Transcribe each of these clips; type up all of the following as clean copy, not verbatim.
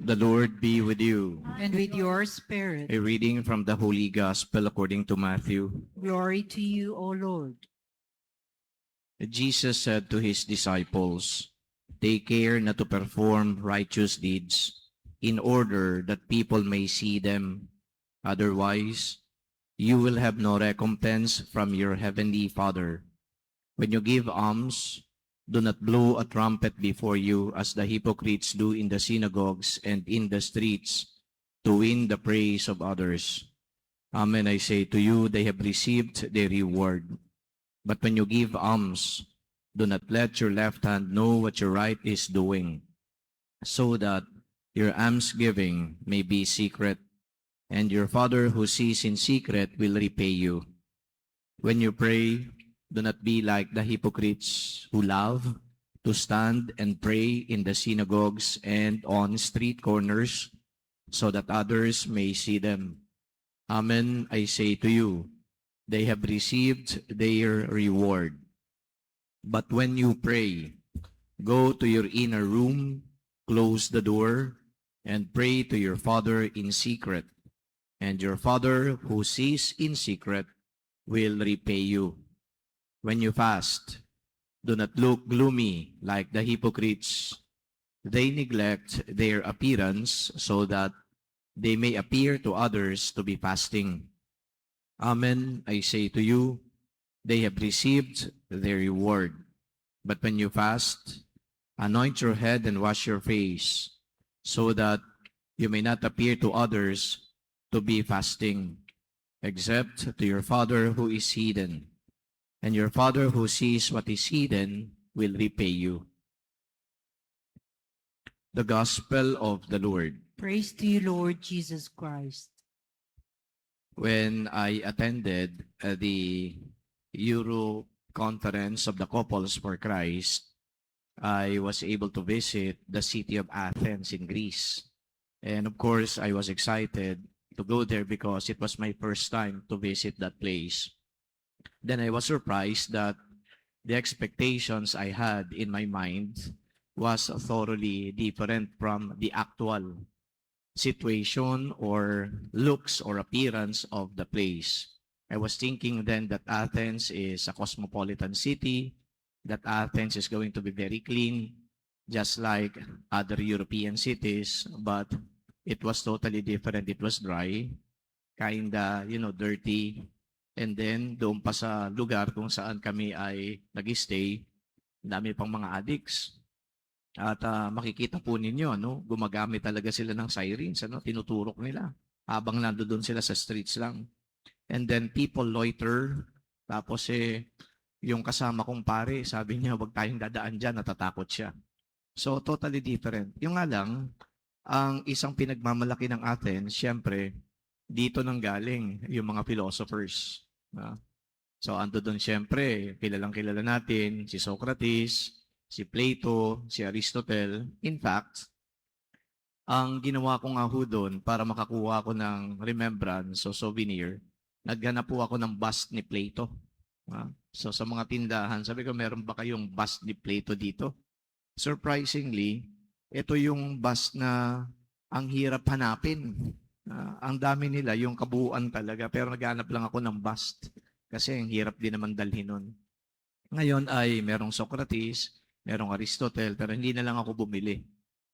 The Lord be with you. And with your spirit. A reading from the Holy Gospel according to Matthew. Glory to you, O Lord. Jesus said to his disciples, "Take care not to perform righteous deeds in order that people may see them. Otherwise, you will have no recompense from your heavenly Father. When you give alms, do not blow a trumpet before you as the hypocrites do in the synagogues and in the streets to win the praise of others. Amen, I say to you, they have received their reward. But when you give alms, do not let your left hand know what your right is doing, so that your almsgiving may be secret, and your Father who sees in secret will repay you. When you pray, do not be like the hypocrites who love to stand and pray in the synagogues and on street corners, so that others may see them. Amen, I say to you, they have received their reward. But when you pray, go to your inner room, close the door, and pray to your Father in secret. And your Father who sees in secret will repay you. When you fast, do not look gloomy like the hypocrites. They neglect their appearance so that they may appear to others to be fasting. Amen, I say to you, they have received their reward. But when you fast, anoint your head and wash your face, so that you may not appear to others to be fasting, except to your Father who is hidden. And your Father who sees what is hidden will repay you." The Gospel of the Lord. Praise to you, Lord Jesus Christ. When I attended the Euro Conference of the Couples for Christ, I was able to visit the city of Athens in Greece. And of course, I was excited to go there because it was my first time to visit that place. Then I was surprised that the expectations I had in my mind was thoroughly different from the actual situation or looks or appearance of the place. I was thinking then that Athens is a cosmopolitan city, that Athens is going to be very clean, just like other European cities, but it was totally different. It was dry, kinda, dirty. And then, doon pa sa lugar kung saan kami ay nag-stay, dami pang mga addicts. At makikita po ninyo, gumagamit talaga sila ng sirens, tinuturok nila habang nandoon sila sa streets lang. And then people loiter, tapos yung kasama kong pare, sabi niya, wag tayong dadaan dyan, natatakot siya. So totally different. Yung nga lang, ang isang pinagmamalaki ng Athens, syempre, dito nang galing yung mga philosophers. So ando doon syempre, kilala natin, si Socrates, si Plato, si Aristotle. In fact, ang ginawa ko nga ho doon para makakuha ko ng remembrance o souvenir, naghanap po ako ng bust ni Plato. So sa mga tindahan, sabi ko, meron ba kayong bust ni Plato dito? Surprisingly, ito yung bust na ang hirap hanapin. Ang dami nila, yung kabuuan talaga, pero naghanap lang ako ng bust kasi ang hirap din naman dalhin nun. Ngayon ay merong Socrates, merong Aristotle, pero hindi na lang ako bumili.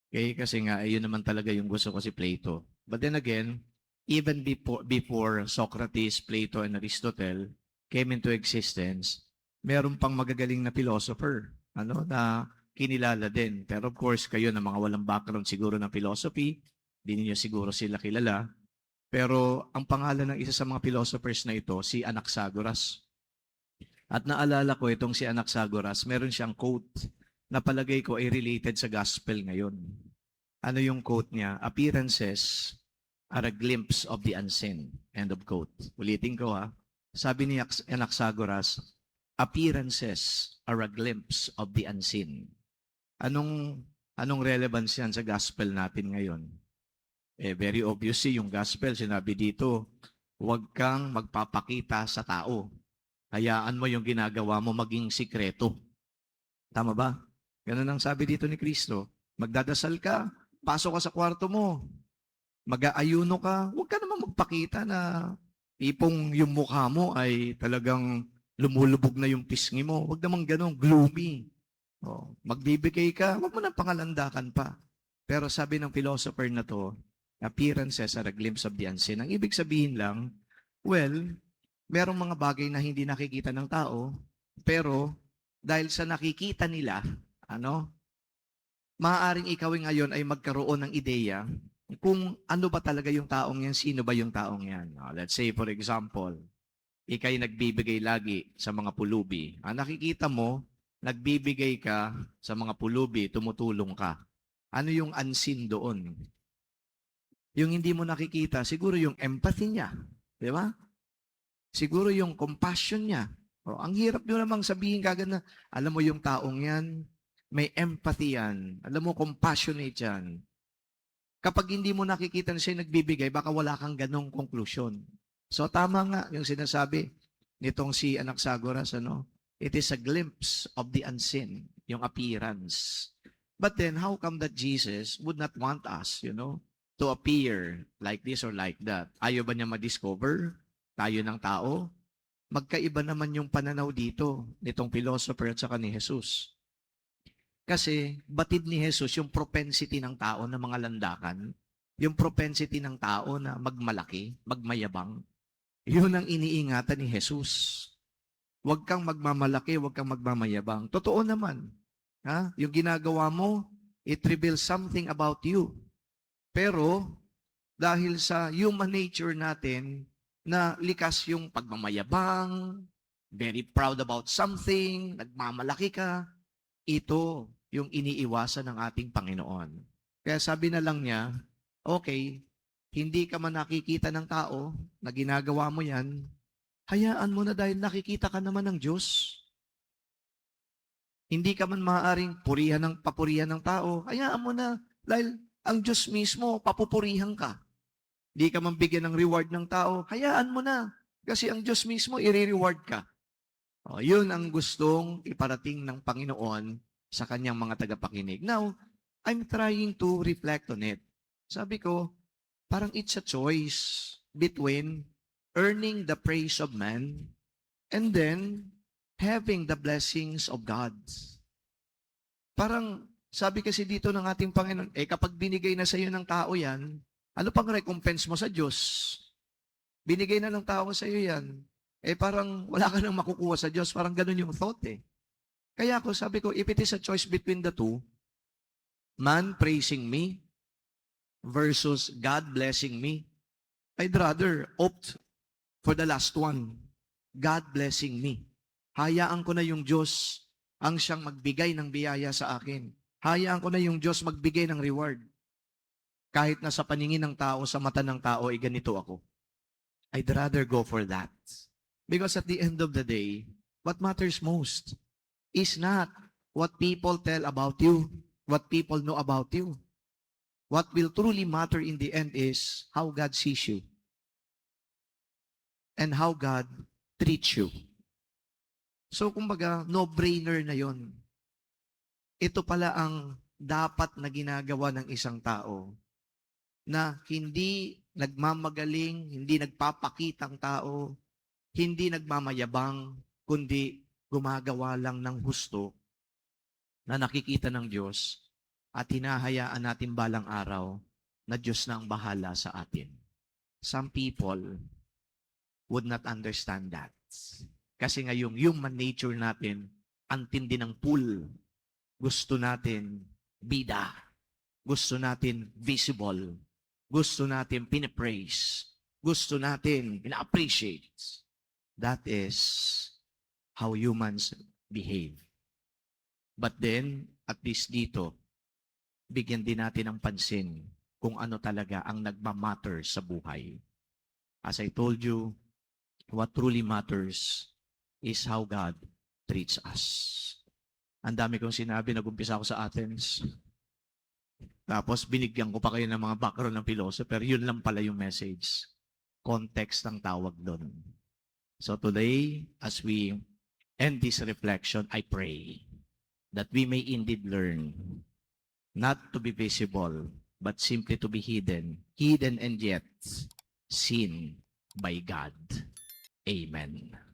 Okay? Kasi nga, yun naman talaga yung gusto ko si Plato. But then again, even before Socrates, Plato, and Aristotle came into existence, meron pang magagaling na philosopher, na kinilala din. Pero of course, kayo na mga walang background siguro ng philosophy, hindi niyo siguro sila kilala. Pero ang pangalan ng isa sa mga philosophers na ito, si Anaxagoras. At naalala ko itong si Anaxagoras, meron siyang quote na palagay ko ay related sa gospel ngayon. Ano yung quote niya? "Appearances are a glimpse of the unseen." End of quote. Ulitin ko ha. Sabi ni Anaxagoras, appearances are a glimpse of the unseen. Anong relevance yan sa gospel natin ngayon? Very obvious yung gospel. Sinabi dito, huwag kang magpapakita sa tao. Hayaan mo yung ginagawa mo maging sikreto. Tama ba? Ganun ang sabi dito ni Kristo. Magdadasal ka, pasok ka sa kwarto mo, mag-aayuno ka, huwag ka naman magpakita na tipong yung mukha mo ay talagang lumulubog na yung pisngi mo. Huwag naman ganun, gloomy. Oh, magbibigay ka, huwag mo nang pangalandakan pa. Pero sabi ng philosopher na to, appearances are a glimpse of the unseen. Ang ibig sabihin lang, well, merong mga bagay na hindi nakikita ng tao, pero dahil sa nakikita nila, maaaring ikaw ngayon ay magkaroon ng ideya kung ano ba talaga yung taong yan, sino ba yung taong yan. Let's say, for example, ikay nagbibigay lagi sa mga pulubi. Nakikita mo, nagbibigay ka sa mga pulubi, tumutulong ka. Ano yung unseen doon? Yung hindi mo nakikita, siguro yung empathy niya. Di ba? Siguro yung compassion niya. Ang hirap nyo namang sabihin kagad na, alam mo yung taong yan, may empathy yan. Alam mo, compassionate yan. Kapag hindi mo nakikita na siya nagbibigay, baka wala kang ganong conclusion. So tama nga yung sinasabi nitong si Anaxagoras, it is a glimpse of the unseen, yung appearance. But then, how come that Jesus would not want us, to appear like this or like that? Ayaw ba niya ma-discover tayo ng tao? Magkaiba naman yung pananaw dito nitong philosopher at saka ni Jesus. Kasi batid ni Jesus yung propensity ng tao na mga landakan, yung propensity ng tao na magmalaki, magmayabang. Yun ang iniingatan ni Jesus. Huwag kang magmamalaki, huwag kang magmamayabang. Totoo naman. Yung ginagawa mo, it reveals something about you. Pero, dahil sa human nature natin, na likas yung pagmamayabang, very proud about something, nagmamalaki ka, ito yung iniiwasan ng ating Panginoon. Kaya sabi na lang niya, okay, hindi ka man nakikita ng tao na ginagawa mo yan, hayaan mo na dahil nakikita ka naman ng Diyos. Hindi ka man maaaring papurihan ng tao, hayaan mo na dahil ang Diyos mismo, papupurihan ka. Hindi ka man bigyan ng reward ng tao, hayaan mo na. Kasi ang Diyos mismo, i-reward ka. Yun ang gustong iparating ng Panginoon sa kanyang mga tagapakinig. Now, I'm trying to reflect on it. Sabi ko, parang it's a choice between earning the praise of man and then having the blessings of God. Parang, sabi kasi dito ng ating Panginoon, kapag binigay na sa iyo ng tao yan, ano pang recompense mo sa Diyos? Binigay na ng tao sa iyo yan. Parang wala ka nang makukuha sa Diyos. Parang ganun yung thought Kaya ako sabi ko, if it is a choice between the two, man praising me versus God blessing me, I'd rather opt for the last one. God blessing me. Hayaan ko na yung Diyos ang siyang magbigay ng biyaya sa akin. Hayaan ko na yung Diyos magbigay ng reward. Kahit na sa paningin ng tao, sa mata ng tao, ganito ako. I'd rather go for that. Because at the end of the day, what matters most is not what people tell about you, what people know about you. What will truly matter in the end is how God sees you and how God treats you. So, kumbaga, no-brainer na yon. Ito pala ang dapat na ginagawa ng isang tao na hindi nagmamagaling, hindi nagpapakitang tao, hindi nagmamayabang, kundi gumagawa lang ng husto na nakikita ng Diyos at hinahayaan natin balang araw na Diyos na ang bahala sa atin. Some people would not understand that. Kasi nga yung human nature natin, ang tindi ng pull. Gusto natin bida. Gusto natin visible. Gusto natin pinipraise. Gusto natin ina-appreciate. That is how humans behave. But then, at least dito, bigyan din natin ng pansin kung ano talaga ang nagmamatter sa buhay. As I told you, what truly matters is how God treats us. Ang dami kong sinabi, nag-umpisa ako sa Athens. Tapos binigyan ko pa kayo ng mga background ng philosopher. Yun lang pala yung message. Context ng tawag doon. So today, as we end this reflection, I pray that we may indeed learn not to be visible, but simply to be hidden and yet seen by God. Amen.